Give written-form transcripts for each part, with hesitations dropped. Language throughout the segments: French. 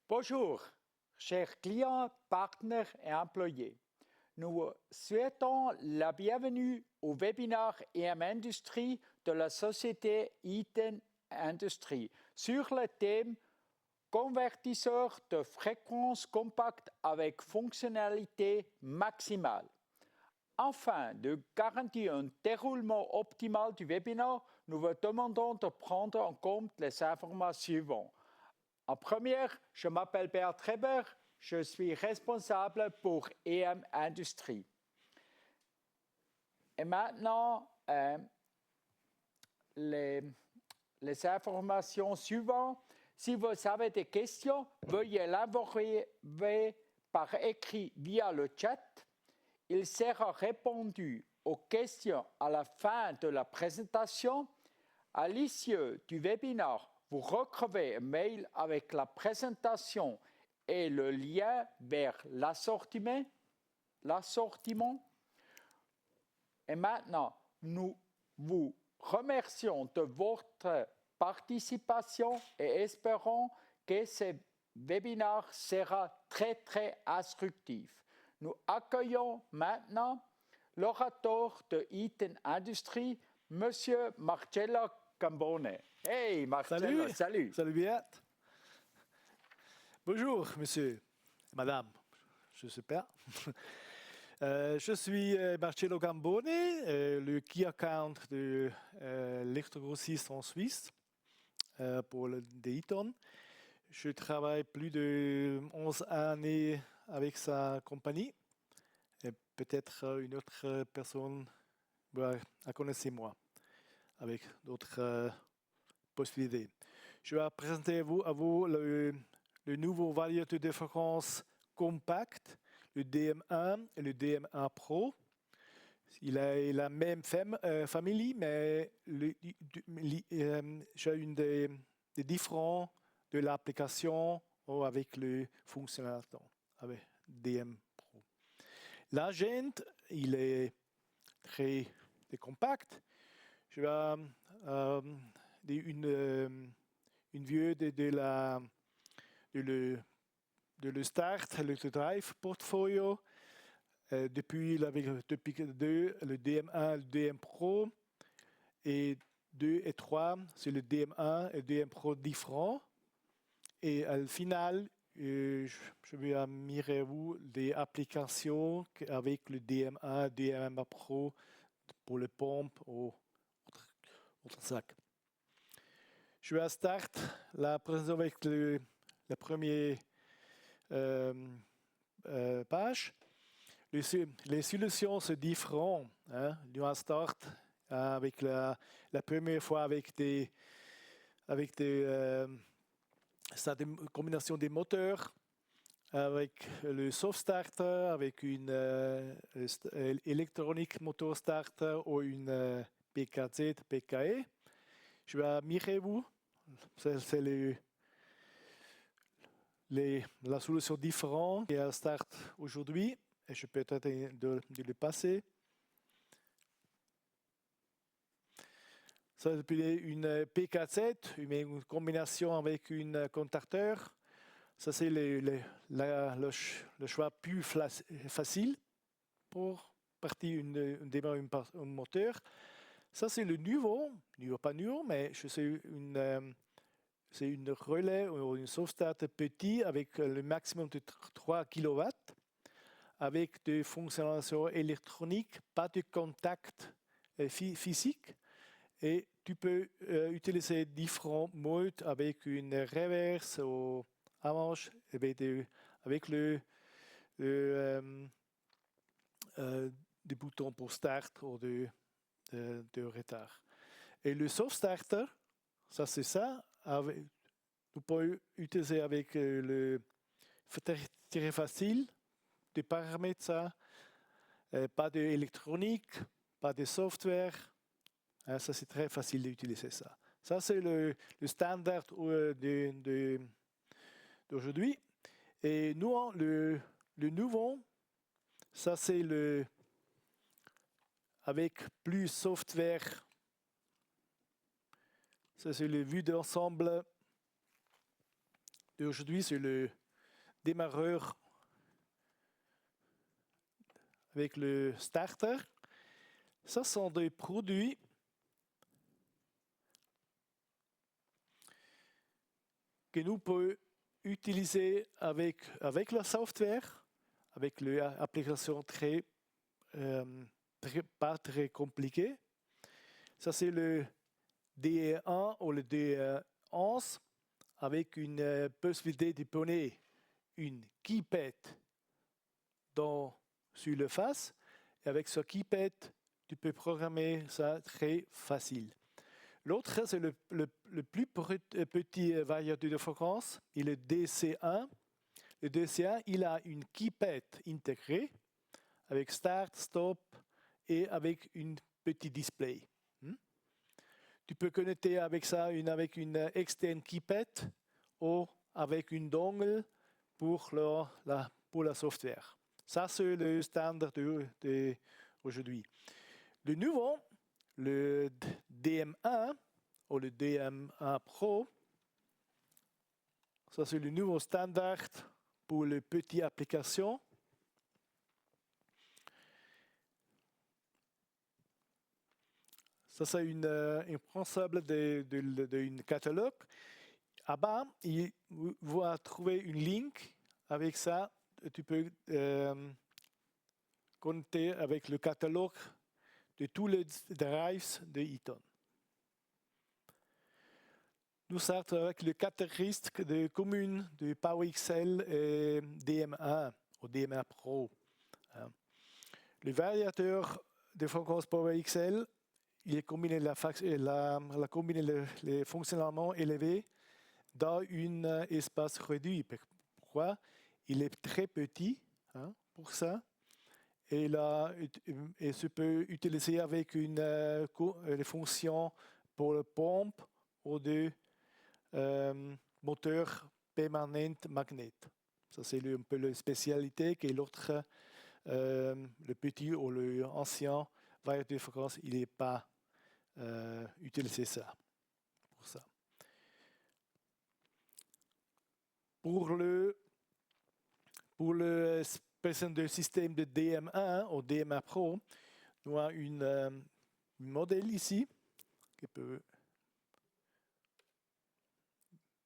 Bonjour, chers clients, partenaires et employés. Nous souhaitons la bienvenue au webinaire EM Industrie de la société Eaton Industries sur le thème convertisseur de fréquence compacte avec fonctionnalité maximale. Afin de garantir un déroulement optimal du webinaire, nous vous demandons de prendre en compte les informations suivantes. En première, je m'appelle Bert Treber, je suis responsable pour EM Industries. Et maintenant, les informations suivantes. Si vous avez des questions, veuillez l'envoyer par écrit via le chat. Il sera répondu aux questions à la fin de la présentation. À l'issue du webinaire, vous recevez un mail avec la présentation et le lien vers l'assortiment. Et maintenant, nous vous remercions de votre participation et espérons que ce webinaire sera très instructif. Nous accueillons maintenant l'orateur de Eaton Industries, M. Marcello Gambone. Hey Marcello, salut. Salut Beat. Bonjour monsieur, madame, je sais pas. Je suis Marcello Gambone, le key account de l'électrogrossiste en Suisse pour Eaton. Je travaille plus de 11 années avec sa compagnie. Et peut-être une autre personne la connaissez moi, avec d'autres possibilités. Je vais présenter à vous le nouveau variété de fréquence compact, le DM1 et le DM1 Pro. Il a la même famille, mais j'ai une des différents de l'application avec le fonctionnateur, avec DM Pro. L'agent, il est très compact. Je vais une vue de le start, le drive portfolio, depuis le DM1, le DM Pro, et 2 et 3, c'est le DM1 et le DM Pro différents. Et au final, je vais mirer vous des applications avec le DM1, DM1 Pro pour les pompes ou autre sac. Je vais start la présentation avec la première page. Les solutions sont différentes. Nous allons start avec la première fois avec cette combinaison des moteurs, avec le soft starter, avec une électronique motor starter ou une PKZ, PKE. Je vais mirer vous. C'est la solution différente qui start aujourd'hui. Et je peux peut-être de le passer. Ça, c'est une PK7, une combinaison avec un contacteur. Ça, c'est le choix plus facile pour partir démarrer un moteur. Ça, c'est le nouveau, pas nouveau, mais c'est une relais ou une soft start petit avec le maximum de 3 kW, avec des fonctionnalités électroniques, pas de contact physique. Et tu peux utiliser différents modes avec une reverse ou avance, avec des boutons pour start ou de retard. Et le soft starter, ça c'est ça. Nous pouvons utiliser avec le très facile de paramètres ça. Pas d'électronique, pas de software. Ça c'est très facile d'utiliser ça. Ça c'est le standard d'aujourd'hui. Et nous, le nouveau, ça c'est avec plus software. Ça c'est le vue d'ensemble d'aujourd'hui, c'est le démarreur avec le starter. Ça sont des produits que nous pouvons utiliser avec la software, avec l'application pas très compliquée. Ça, c'est le DE1 ou le DE11 avec une possibilité de poser une keypad sur le face. Et avec ce keypad, tu peux programmer ça très facile. L'autre, c'est le plus petit variateur de fréquence, et le DC1. Le DC1, il a une keypad intégrée avec start, stop et avec un petit display. Tu peux connecter avec ça avec une externe keypad ou avec une dongle pour la software. Ça, c'est le standard d'aujourd'hui. Le nouveau, le DM1 ou le DM1 Pro, ça c'est le nouveau standard pour les petites applications. Ça c'est un principe d'un catalogue. À bas, vous va trouver une link avec ça. Tu peux connecter avec le catalogue de tous les drives de Eaton. Nous sommes avec les caractéristiques communes de PowerXL et DM1 ou DM1 Pro. Le variateur de fréquence PowerXL, il combine les fonctionnements élevés dans un espace réduit. Pourquoi? Il est très petit pour ça. Et se peut utiliser avec les fonctions pour la pompe ou de moteur permanent magnet. Ça, c'est un peu la spécialité que l'autre, le petit ou l'ancien variateur de fréquence, il n'est pas utilisé ça. Pour le système de DM1 ou DM1 Pro, nous avons un modèle ici qui peut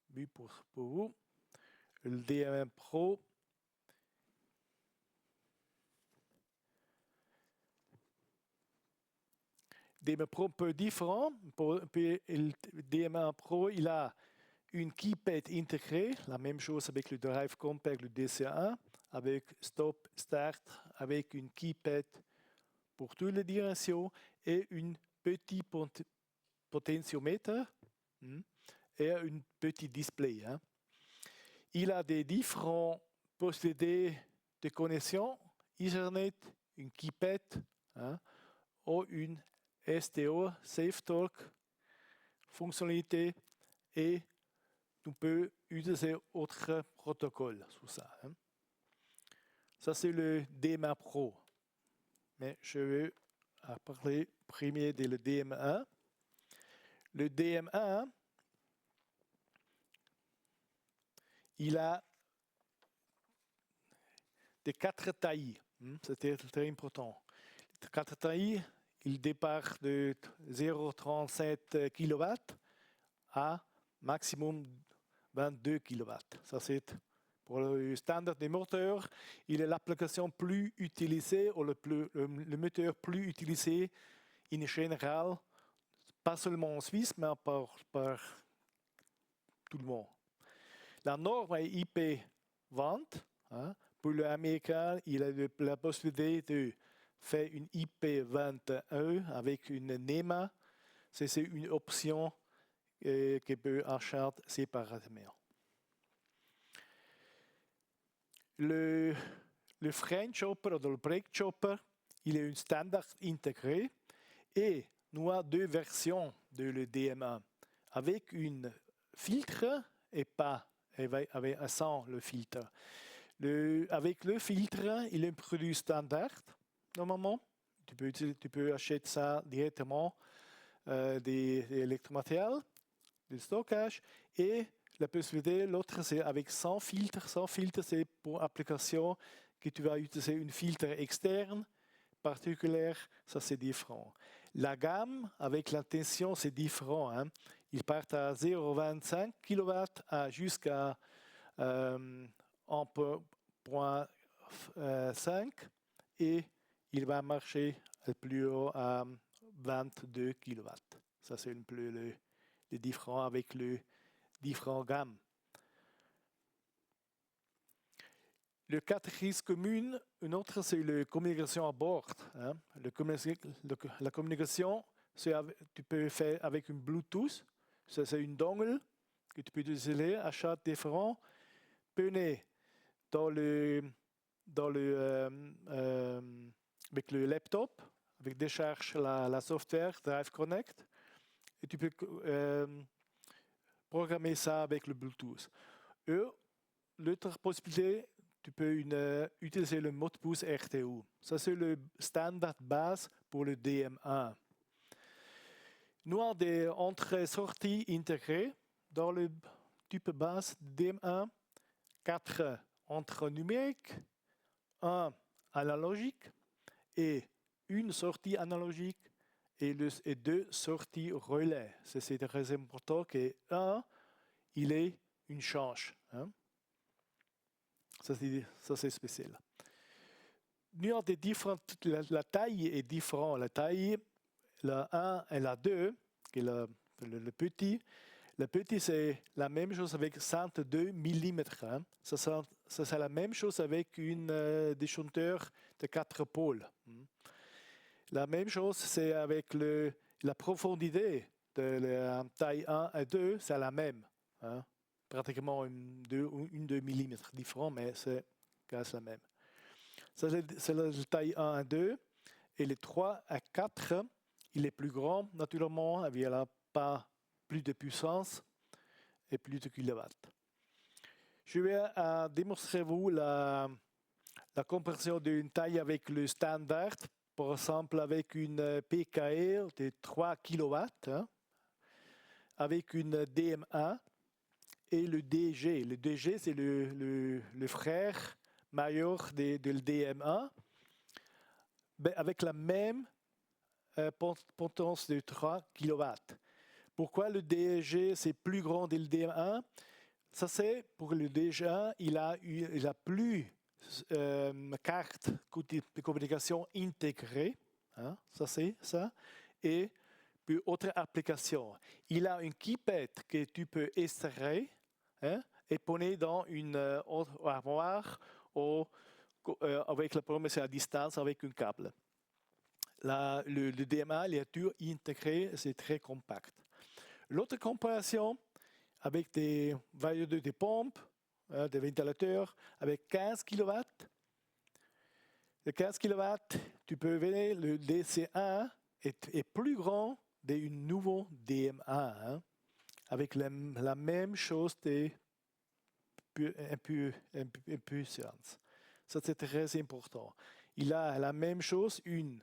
vu pour vous. Le DM1 Pro. DM1 Pro un peu différent. Le DM1 Pro, il a une keypad intégrée, la même chose avec le Drive Compact, le DC1, avec stop, start, avec une keypad pour toutes les directions et un petit potentiomètre et un petit display. Il a des différentes possibilités de connexion, Ethernet, une keypad ou une STO, Safe Talk, fonctionnalité et on peut utiliser d'autres protocoles sur ça. Ça, c'est le DM1 Pro. Mais je vais parler premier de le DM1. Le DM1, il a des 4 tailles. C'était très important. Les 4 tailles, il départ de 0,37 kW à maximum 22 kW. Ça, c'est pour le standard des moteurs. Il est l'application plus utilisée ou le moteur plus utilisé en général, pas seulement en Suisse, mais par tout le monde. La norme est IP20. Pour l'américain, il a la possibilité de faire une IP21 avec une NEMA. C'est une option qui peut acheter séparément. Le frame chopper ou le brake chopper, il est un standard intégré et nous avons 2 versions de le DM1 avec un filtre et pas avec sans le filtre. Avec le filtre, il est un produit standard normalement. Tu peux acheter ça directement des électromatériels, du stockage et la possibilité. L'autre, c'est avec sans filtre. Sans filtre, c'est pour application que tu vas utiliser un filtre externe, particulier. Ça, c'est différent. La gamme, avec la tension, c'est différent. Hein. Ils partent à 0,25 kW jusqu'à 1,5 et il va marcher le plus haut à 22 kW. Ça, c'est un peu le différent avec les différentes gammes. Le quatre risques communs, un autre, c'est la communication à bord. Hein. La communication, tu peux faire avec une Bluetooth. Ça, c'est une dongle que tu peux utiliser à chaque différent. Prenez avec le laptop, avec décharge la software Drive Connect, et tu peux programmer ça avec le Bluetooth. L'autre possibilité, tu peux utiliser le mot de passe RTU. Ça, c'est le standard base pour le DM1. Nous avons des entrées-sorties intégrées dans le type base DM1. 4 entrées numériques, 1 analogique et une sortie analogique et 2 sorties relais. C'est très important que 1, il ait une change. Hein? Ça, c'est spécial. Nous avons des différentes, la taille est différente. La taille, la 1 et la 2, qui est le petit. Le petit, c'est la même chose avec 102 mm. Hein. Ça, c'est la même chose avec une déchanteur de 4 pôles. La même chose, c'est avec la profondité de la taille 1 et 2, c'est la même. Hein. Pratiquement une 2 mm différent, mais c'est la même. Ça, c'est la taille 1 et 2. Et les 3 à 4, il est plus grand, naturellement, il n'a pas plus de puissance et plus de kilowatts. Je vais démontrer vous la comparaison d'une taille avec le standard, par exemple avec une PKE de 3 kW, hein, avec une DM1 et le DG. Le DG, c'est le frère majeur de DM1, avec la même potence de 3 kW. Pourquoi le DG c'est plus grand que le DM1? Ça c'est pour le DG1, il a plus carte de communication intégrée, hein, ça c'est ça, et puis autre application. Il a une keypad que tu peux extraire, hein, et poner dans une armoire ou avec la promesse à distance avec un câble. Le DMA, il est tout intégré, c'est très compact. L'autre comparaison avec des variétés de pompes, des ventilateurs, avec 15 kW. Le 15 kW, tu peux venir, le DC1 est plus grand d'un nouveau DM1, hein, avec la même chose de puissance. Ça, c'est très important. Il a la même chose, une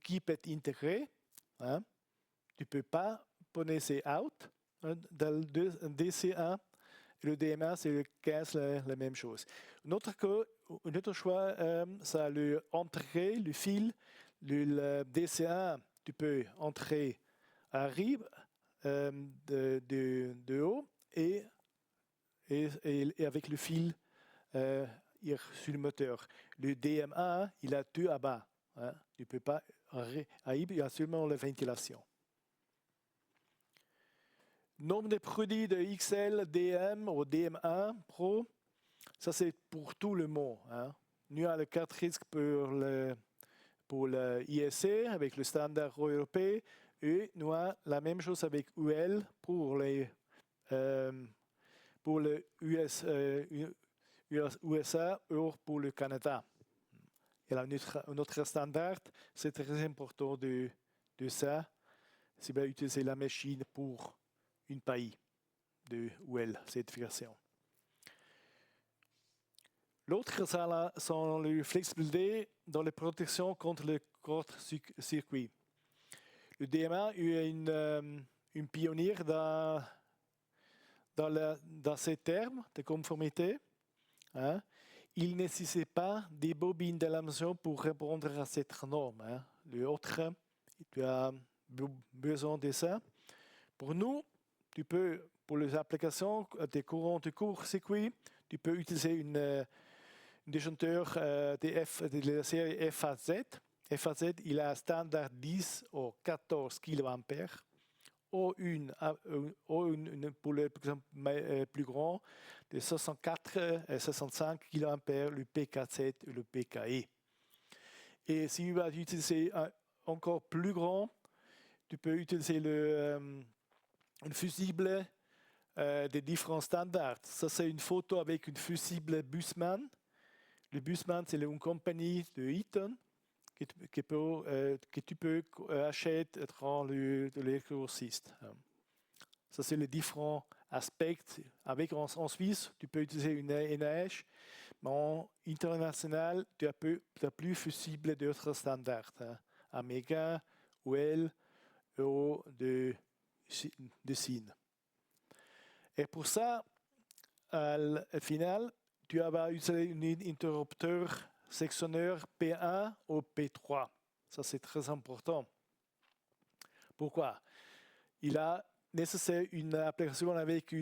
keypad intégrée. Hein. Tu ne peux pas poner ces out dans le DC1. Le DM1, c'est le 15, la même chose. Un autre choix, c'est l'entrée, le fil. Le DC1, tu peux entrer arrive de haut et avec le fil sur le moteur. Le DM1, il a tout à bas. Hein. Tu ne peux pas arriver, il y a seulement la ventilation. Nombre de produits de XL, DM ou DM1 Pro, ça c'est pour tout le monde. Hein. Nous avons le 4 risques pour le ISC avec le standard européen et nous avons la même chose avec UL pour le USA ou pour le Canada. Et notre standard, c'est très important de ça. C'est bien utiliser la machine pour un pays de UL certification. L'autre, c'est la flexibilité dans la protection contre le court-circuit. Le DMA est une pionnière dans ces termes de conformité, hein, il ne nécessite pas des bobines de laminestion pour répondre à cette norme. Hein. L'autre, tu as besoin de ça. Pour nous, tu peux, pour les applications des courants de court-circuit, tu peux utiliser un disjoncteur de la série FAZ. FAZ, il a un standard 10 ou 14 kA. Ou une pour le plus grand, de 64 et 65 kA, le P4Z et le PKE. Et si tu vas utiliser un encore plus grand, tu peux utiliser un fusible de différents standards. Ça, c'est une photo avec une fusible Bussmann. Le Bussmann, c'est une compagnie de Eaton que tu peux acheter dans l'électrogrossiste. Ça, c'est les différents aspects. En Suisse, tu peux utiliser une NH, mais en international, tu as plus fusible d'autres standards. Amiga, OL, ou de SIN. Et pour ça, au final, tu vas utiliser un interrupteur sectionneur P1 ou P3. Ça, c'est très important. Pourquoi? Il a nécessaire une application avec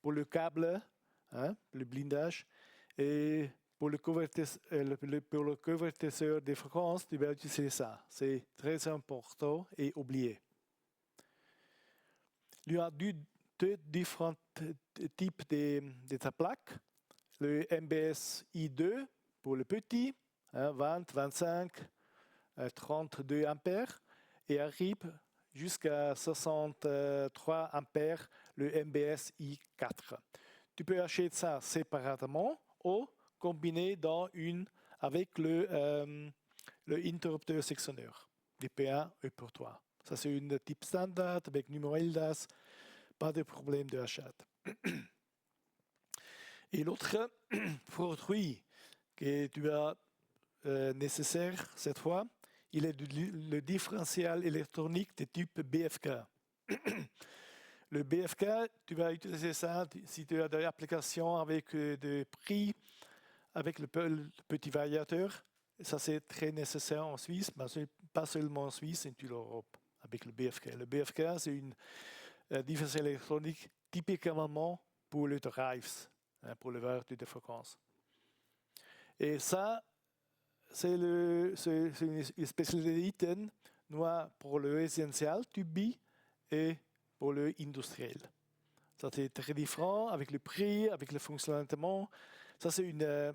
pour le câble, hein, le blindage, et pour le convertisseur de fréquences, tu vas utiliser ça. C'est très important et oublié. Il y a deux différents types de plaques. Le MBS I2 pour le petit, hein, 20, 25, 32 ampères, et arrive jusqu'à 63 ampères, le MBS I4. Tu peux acheter ça séparément ou combiner avec le interrupteur sectionneur, des P1 et P3. Ça, c'est un type standard avec numéro LDAS, pas de problème de achat. Et l'autre produit que tu as nécessaire cette fois, il est le différentiel électronique de type BFK. Le BFK, tu vas utiliser ça si tu as des applications avec des prix, avec le petit variateur. Ça, c'est très nécessaire en Suisse, mais pas seulement en Suisse, mais en Europe, avec le BFK. Le BFK, c'est une différentiel électronique typiquement pour les drives, hein, pour le variateur de fréquence. Et ça, c'est une spécialité item pour le résidentiel, tube B, et pour le industriel. Ça, c'est très différent avec le prix, avec le fonctionnement. Ça, c'est une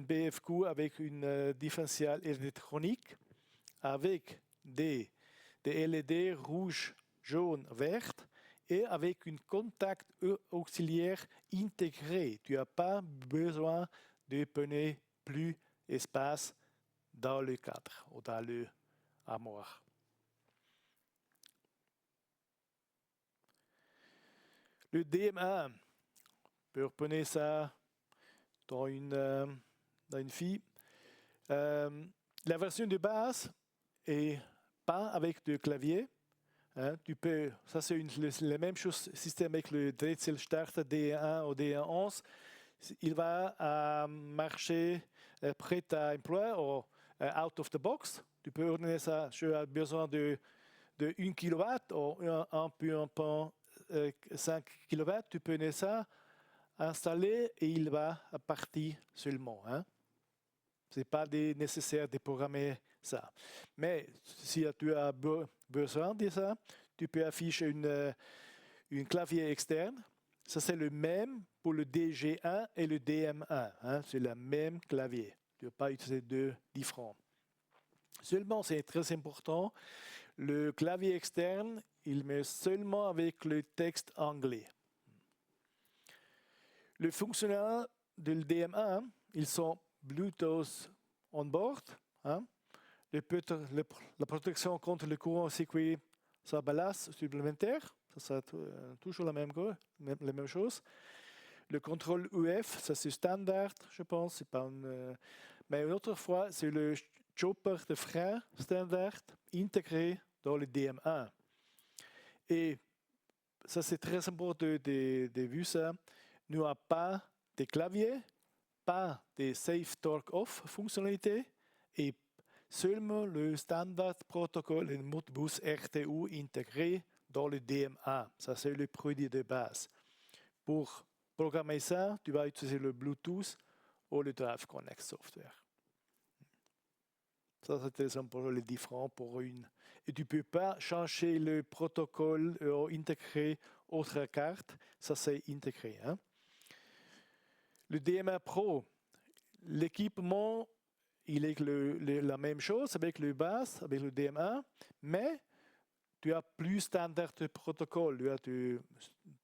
BFQ avec une différentiel électronique avec des LED rouge, jaune, vert et avec un contact auxiliaire intégré. Tu n'as pas besoin de pneus plus espace dans le cadre ou dans le armoire. Le DM1, on peut reprendre ça dans une fille. La version de base est pas avec de clavier. Hein, ça c'est la même chose système avec le Dreizel Starter D1 ou D11. Il va marcher prêt à emploi ou out of the box. Tu peux ordonner ça. Tu as besoin de 1 kW ou 1,5 kW. Tu peux donner ça, installer et il va partir seulement. Hein. Ce n'est pas nécessaire de programmer ça. Mais si tu as besoin de ça, tu peux afficher un clavier externe. Ça, c'est le même pour le DG1 et le DM1. Hein. C'est le même clavier. Tu ne vas pas utiliser deux différents. Seulement, c'est très important, le clavier externe, il met seulement avec le texte anglais. Les fonctionnaires du DM1, ils sont Bluetooth on board. Hein. La protection contre le court-circuit, ça ballast supplémentaire. Ça toujours la même chose. Le contrôle UF, ça c'est standard, je pense. C'est pas mais une autre fois, c'est le chopper de frein standard intégré dans le DM1. Et ça, c'est très important de vu ça. Nous n'avons pas de clavier, pas de Safe Torque Off fonctionnalité et seulement le standard protocole et le Modbus RTU intégré dans le DMA. Ça, c'est le produit de base. Pour programmer ça, tu vas utiliser le Bluetooth ou le Drive Connect software. Ça, c'est un peu le différent pour une. Et tu ne peux pas changer le protocole ou intégrer autre carte. Ça, c'est intégré. Hein? Le DMA Pro, l'équipement, il est la même chose avec le base, avec le DMA, mais tu as plus standard de protocole.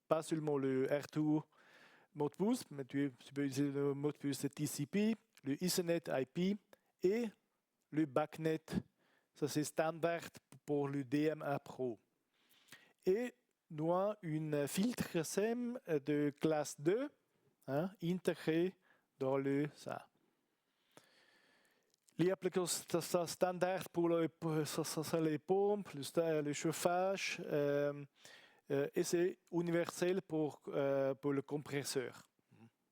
Pas seulement le R2 Modbus, mais tu peux utiliser le Modbus de TCP, le Ethernet IP et le BACnet. Ça, c'est standard pour le DMA Pro. Et nous avons une filtre SEM de classe 2 intégré dans le ça. Les applications standards pour les pompes, le chauffage, et c'est universel pour le compresseur,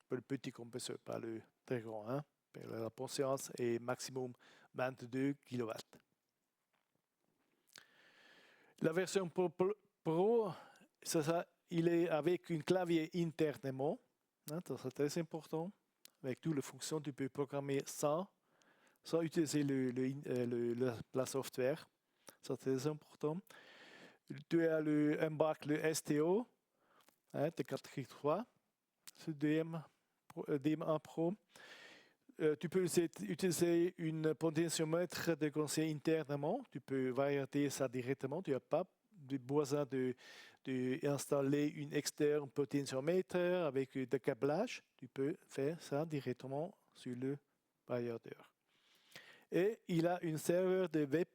pour le petit compresseur, pas le très grand. Hein. La puissance est maximum 22 kW. La version Pro, il est avec un clavier internement, hein, c'est très important. Avec toutes les fonctions, tu peux programmer sans utiliser la software. C'est très important. Tu as embarque le STO de catégorie 3, ce DMA Pro. Tu peux utiliser un potentiomètre de conseil internement. Tu peux varier ça directement. Tu n'as pas besoin d'installer un externe potentiomètre avec des câblages. Tu peux faire ça directement sur le variateur. Et il a un serveur de web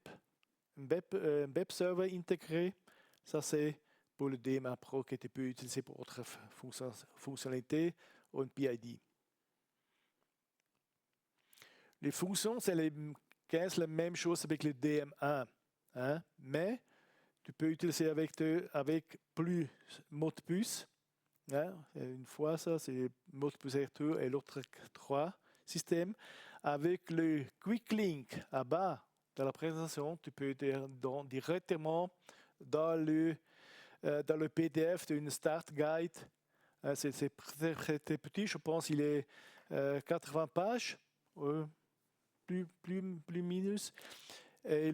server intégré. Ça, c'est pour le DMA Pro que tu peux utiliser pour autre fonctionnalités ou un PID. Les fonctions, c'est la même chose avec le DMA, hein, mais tu peux utiliser avec plus Modbus. Hein, une fois, ça, c'est Modbus R2 et l'autre 3 systèmes. Avec le Quick Link à bas de la présentation, tu peux directement dans le PDF d'une Start Guide. C'est très petit, je pense qu'il est 80 pages, plus minus. Et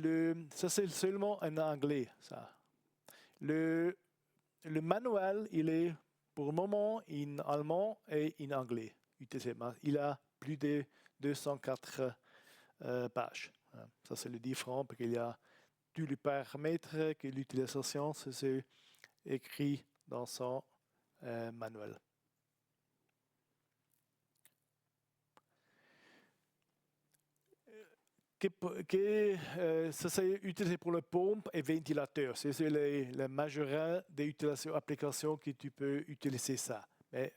ça, c'est seulement en anglais. Ça. Le manuel, il est pour le moment en allemand et en anglais. Il a plus de 204 pages. Ça, c'est le différent parce qu'il y a tous les paramètres que l'utilisation, c'est écrit dans son manuel. Ça, c'est utilisé pour les pompes et ventilateurs. C'est la majorité des applications que tu peux utiliser ça. Mais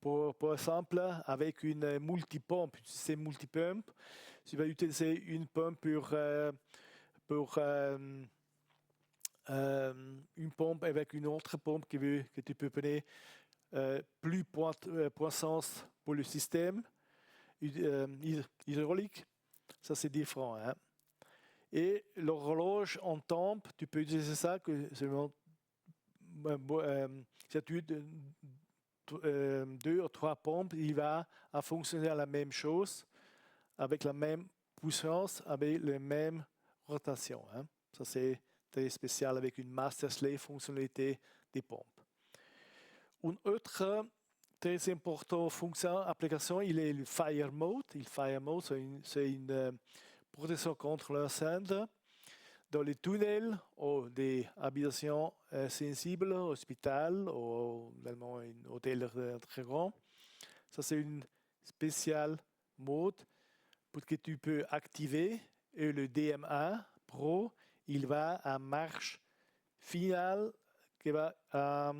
pour exemple, avec une multipompe, c'est multipompe, tu vas utiliser une pompe pour une pompe avec une autre pompe que tu peux prendre plus puissance pour le système hydraulique. Ça, c'est différent. Hein? Et l'horloge en tempe, tu peux utiliser ça que seulement si tu as 2 ou 3 pompes, il va fonctionner à la même chose, avec la même puissance, avec la même rotation. Hein? Ça, c'est très spécial avec une master slave fonctionnalité des pompes. Une autre très importante fonction, application, il est le Fire Mode. Le Fire Mode, c'est une protection contre l'incendie dans les tunnels ou des habitations sensibles, hôpital ou également un hôtel très grand. Ça, c'est une spéciale mode pour que tu peux activer. Et le DMA Pro, il va à marche finale qui va à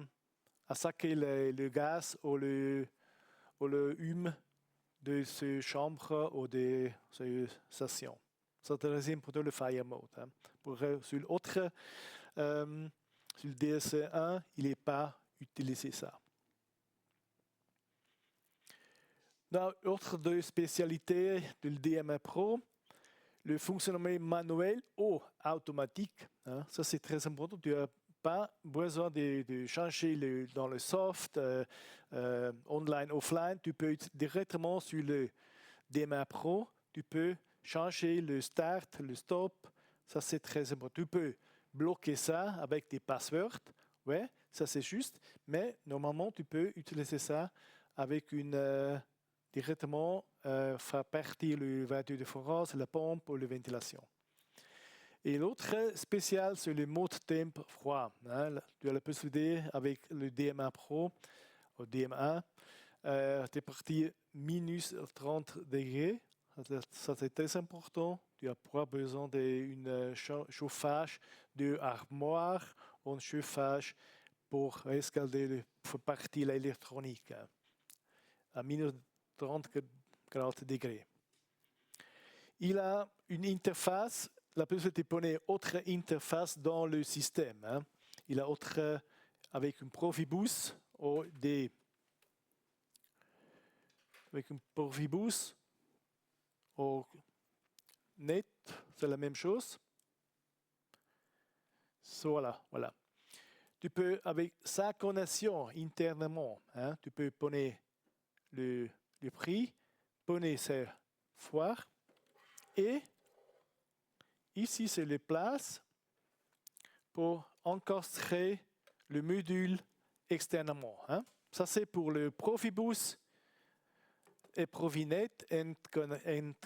saquer le gaz ou le hume de ces chambres ou de ces stations. C'est très important le Fire Mode. Hein. Sur l'autre Sur le DSC1, il n'est pas utilisé ça. Dans autre deux spécialités du DMA Pro, le fonctionnement manuel ou automatique. Hein, ça, c'est très important. Tu n'as pas besoin de changer dans le soft, online, offline. Tu peux directement sur le DMA Pro, tu peux changer le start, le stop. Ça, c'est très important. Tu peux bloquer ça avec des passwords. Ouais, ça, c'est juste. Mais normalement, tu peux utiliser ça avec directement faire partir le ventilateur de forage, la pompe ou la ventilation. Et l'autre spécial, c'est le mode temp froid. Hein. Tu as la possibilité avec le DMA Pro, ou DMA, de partir minus 30 degrés. Ça, c'est très important. Tu n'as pas besoin d'un chauffage d'armoire ou un chauffage pour escalder, pour partir l'électronique. Hein. À minus 30 degrés. Il a une interface, la possibilité de poser autre interface dans le système. Hein. Il a autre avec une Profibus ou avec une Profibus ou net, c'est la même chose. Voilà. Tu peux, avec sa connexion internement, hein, tu peux poser le prix, poser ses foires et ici c'est les places pour encastrer le module externement. Hein. Ça c'est pour le Profibus et Profinet and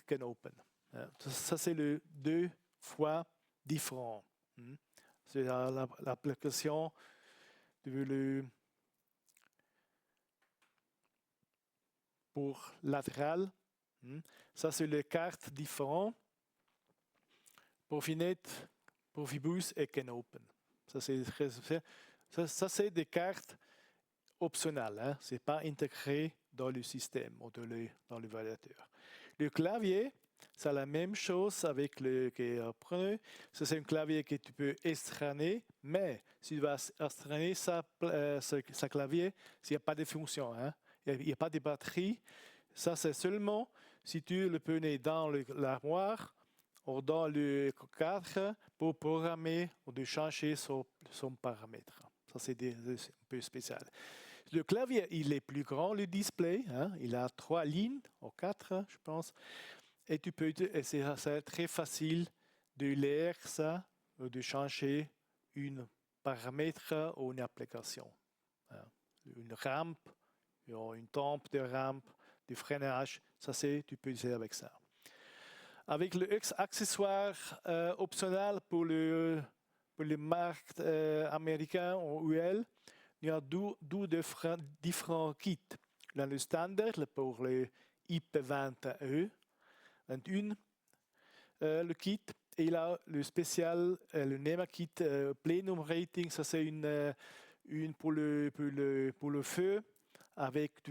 Canopen. Hein. Ça c'est les deux fois différents. Hein. C'est l'application pour latéral. Ça, c'est les cartes différentes. Profinet, Profibus et Canopen. Ça, c'est des cartes optionnelles. Hein? Ce n'est pas intégré dans le système ou dans le validateur. Le clavier, c'est la même chose avec le preneur. Ça, c'est un clavier que tu peux extraire, mais si tu vas extraire ce clavier, s'il n'y a pas de fonction, hein? Il n'y a pas de batterie. Ça, c'est seulement si tu le prenais dans l'armoire ou dans le cadre pour programmer ou de changer son paramètre. Ça, c'est un peu spécial. Le clavier, il est plus grand, le display. Hein? Il a 3 lignes, ou 4, je pense. Et c'est très facile de lire ça, ou de changer un paramètre ou une application. Hein? Une rampe, une tempe de rampe, du freinage, tu peux utiliser avec ça. Avec le accessoire optionnel pour le marché américain ou UL, il y a deux différents kits. Il y a le standard pour le IP20E, 21, le kit, et il y a le spécial, le NEMA kit Plenum Rating, ça c'est une pour le feu, avec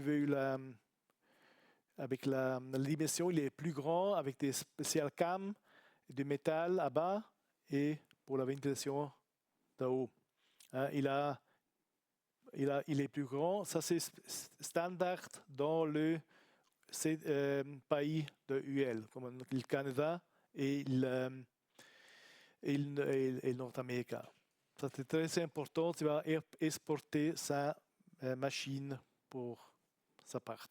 la dimension, il est plus grand, avec des spéciales cams de métal à bas et pour la ventilation d'en haut. Hein, il est plus grand. Ça, c'est standard dans le pays de UL, comme le Canada et le Nord-Amérique. Ça, c'est très important. Tu vas exporter sa machine pour sa part.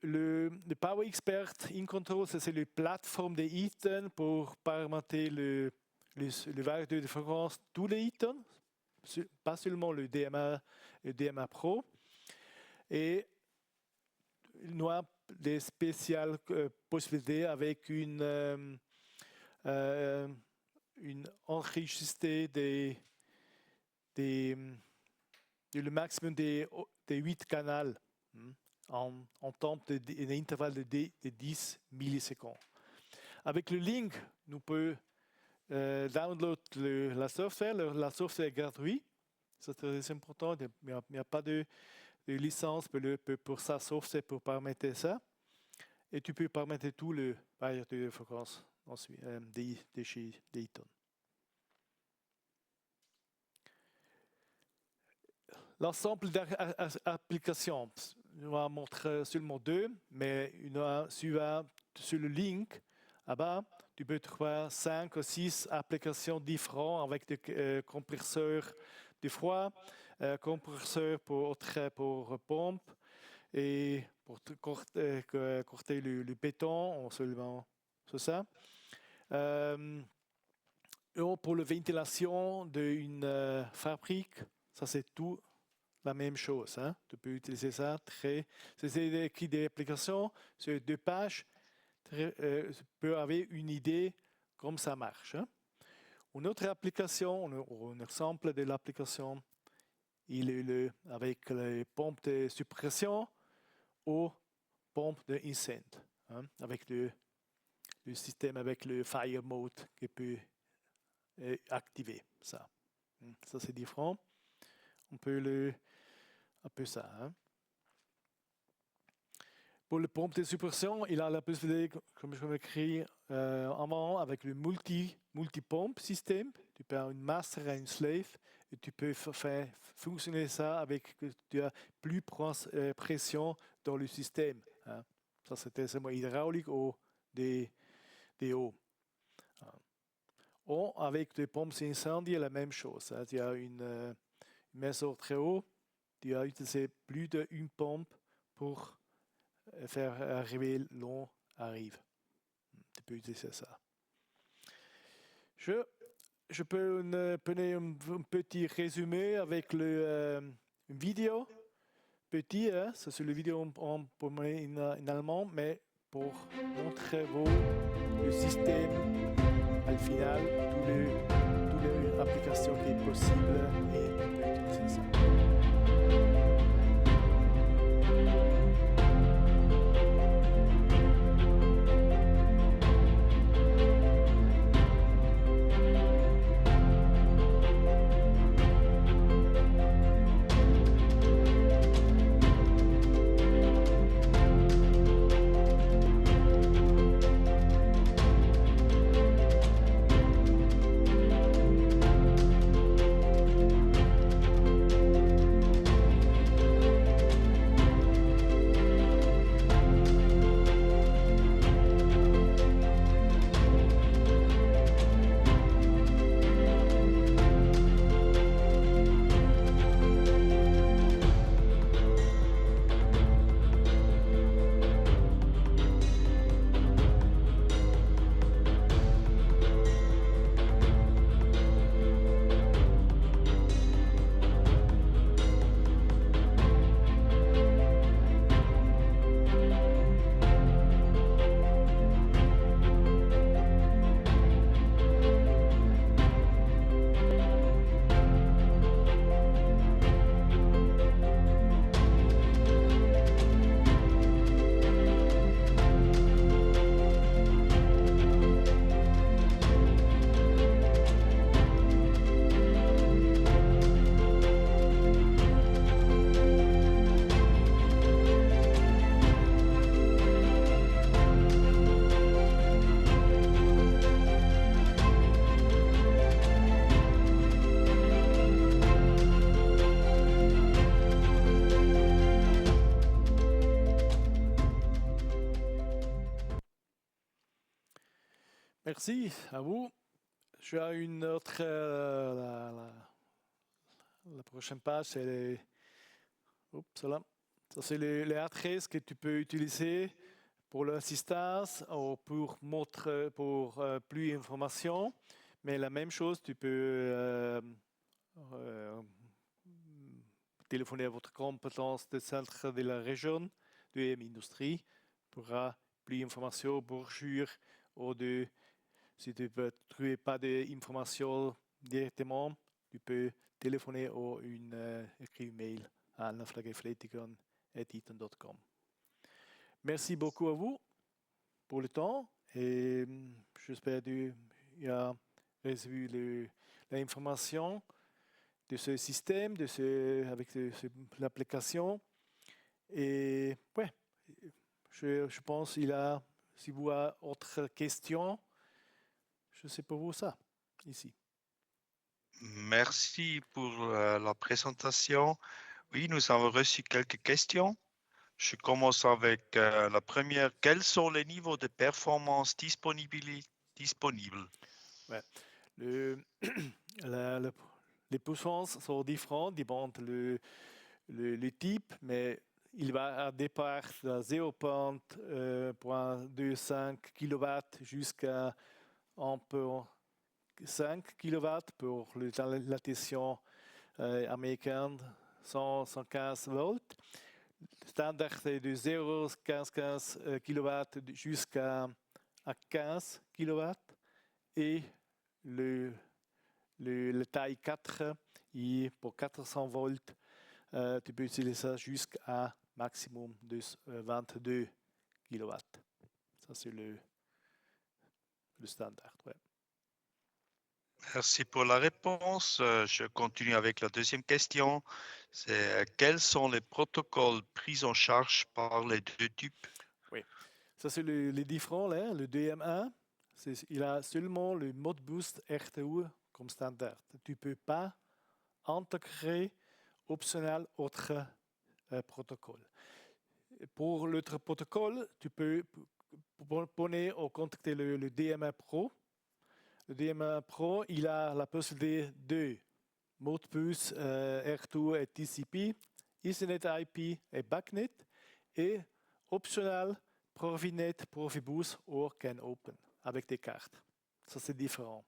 Le Power Expert InControl, c'est la plateforme des Eaton pour paramétrer le validateur de fréquence tous les Eaton, pas seulement le DMA Pro. Et nous avons des spéciales possibilités avec une enregistrée le maximum des 8 canaux en temps d'intervalle de 10 millisecondes. Avec le link, nous pouvons download la software. La software est gratuite. C'est très important. Il n'y a pas de licence pour sa software pour paramétrer ça. Et tu peux paramétrer tout le variateur de fréquence de chez Eaton. l'ensemble d'applications. Je vais montrer seulement deux, mais sur le link, là-bas, tu peux trouver 5 ou 6 applications différentes avec des compresseurs de froid, compresseurs pour pompe et pour corter le béton, seulement c'est ça. Pour la ventilation d'une fabrique, ça c'est tout la même chose. Hein. Tu peux utiliser ça. C'est écrit des applications sur 2 pages. Tu peux avoir une idée comment ça marche. Hein. Une autre application, un exemple de l'application, il est avec les pompes de suppression ou pompes d'incendie. Hein, avec le système, avec le fire mode qui peut activer ça. Ça c'est différent. On peut un peu ça. Hein. Pour le pompe de suppression, il a la possibilité, comme je l'ai écrit avant, avec le multi-pompe système. Tu peux avoir une master et une slave et tu peux faire fonctionner ça avec que tu as plus pression dans le système. Hein. Ça c'était seulement hydraulique ou des eaux. Ou avec des pompes d'incendie, la même chose. Hein. Tu as une maison très haut, tu as utilisé plus d'une pompe pour faire arriver l'eau arrive. Tu peux utiliser ça. Je peux donner un petit résumé avec une vidéo. Petit, hein, c'est une vidéo en allemand, mais pour montrer le système, au final, toutes les applications qui sont possibles et on peut utiliser ça. Merci à vous. Je ai une autre. La prochaine page, c'est les. Oups, là. Ça, c'est les adresses que tu peux utiliser pour l'assistance ou pour plus d'informations. Mais la même chose, tu peux téléphoner à votre compétence de centre de la région de l'industrie pour plus d'informations, brochures ou si tu ne trouves pas d'informations directement, tu peux téléphoner ou écrire une mail à naflagefletigon@eaton.com. Merci beaucoup à vous pour le temps et j'espère que tu as reçu l'information de ce système, avec l'application. Et ouais, je pense si vous avez d'autres questions, je sais pour vous ça, ici. Merci pour la présentation. Oui, nous avons reçu quelques questions. Je commence avec la première. Quels sont les niveaux de performance disponibles? Ouais. Le, la- le- les puissances sont différentes, dépendent le type, mais il va à départ de 0,25 kW jusqu'à 1,5 kW pour la tension américaine 115 volts. Le standard est de 0,15 kW jusqu'à 15 kW et le taille 4 et pour 400 volts, tu peux utiliser ça jusqu'à maximum de 22 kW. Ça, c'est le standard. Ouais. Merci pour la réponse. Je continue avec la deuxième question. C'est quels sont les protocoles pris en charge par les deux types? Oui. Ça, c'est les différents. Là. Le DM1, il a seulement le Modbus RTU comme standard. Tu ne peux pas intégrer optionnel autre protocole. Pour l'autre protocole, tu peux ou contacter le DM1 Pro. Le DM1 Pro, il a la possibilité de Modbus R2 et TCP, Ethernet IP et BACnet, et optionnel Profinet, Profibus ou CAN Open avec des cartes. Ça, c'est différent.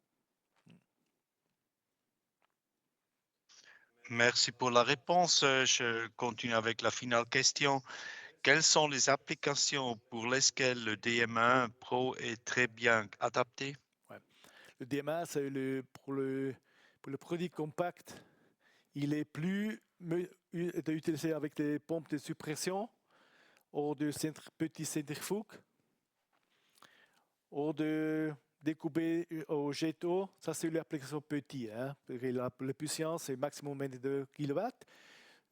Merci pour la réponse. Je continue avec la finale question. Quelles sont les applications pour lesquelles le DM1 Pro est très bien adapté? Ouais. Le DMA, c'est pour le produit compact, il est plus utilisé avec des pompes de suppression ou de petits centrifuges ou de découper au jet d'eau. Ça, c'est l'application petit. Hein. La puissance est maximum 22 kW.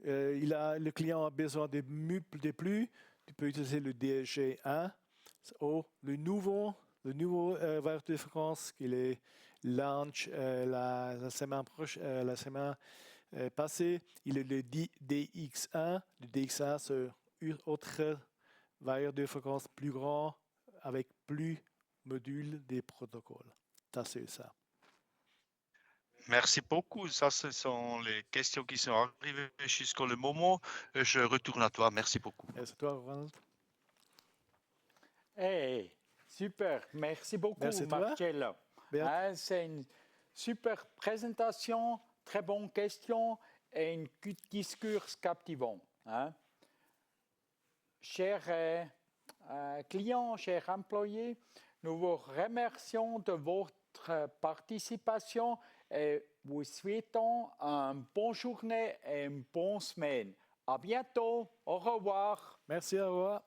Le client a besoin de plus. Tu peux utiliser le DG1 ou le nouveau variable de fréquence qui est launch la semaine passée. Il est le DX1. Le DX1, c'est une autre variable de fréquence plus grand avec plus modules des protocoles. Ça, c'est ça. Merci beaucoup. Ça, ce sont les questions qui sont arrivées jusqu'au moment. Je retourne à toi. Merci beaucoup. Et c'est toi, Ronald. Hey, super, merci beaucoup, Merci à toi. Marcello. Hein, c'est une super présentation, très bonne question et un discours captivant. Hein. Chers clients, chers employés, nous vous remercions de votre participation et vous souhaitons une bonne journée et une bonne semaine. À bientôt. Au revoir. Merci, au revoir.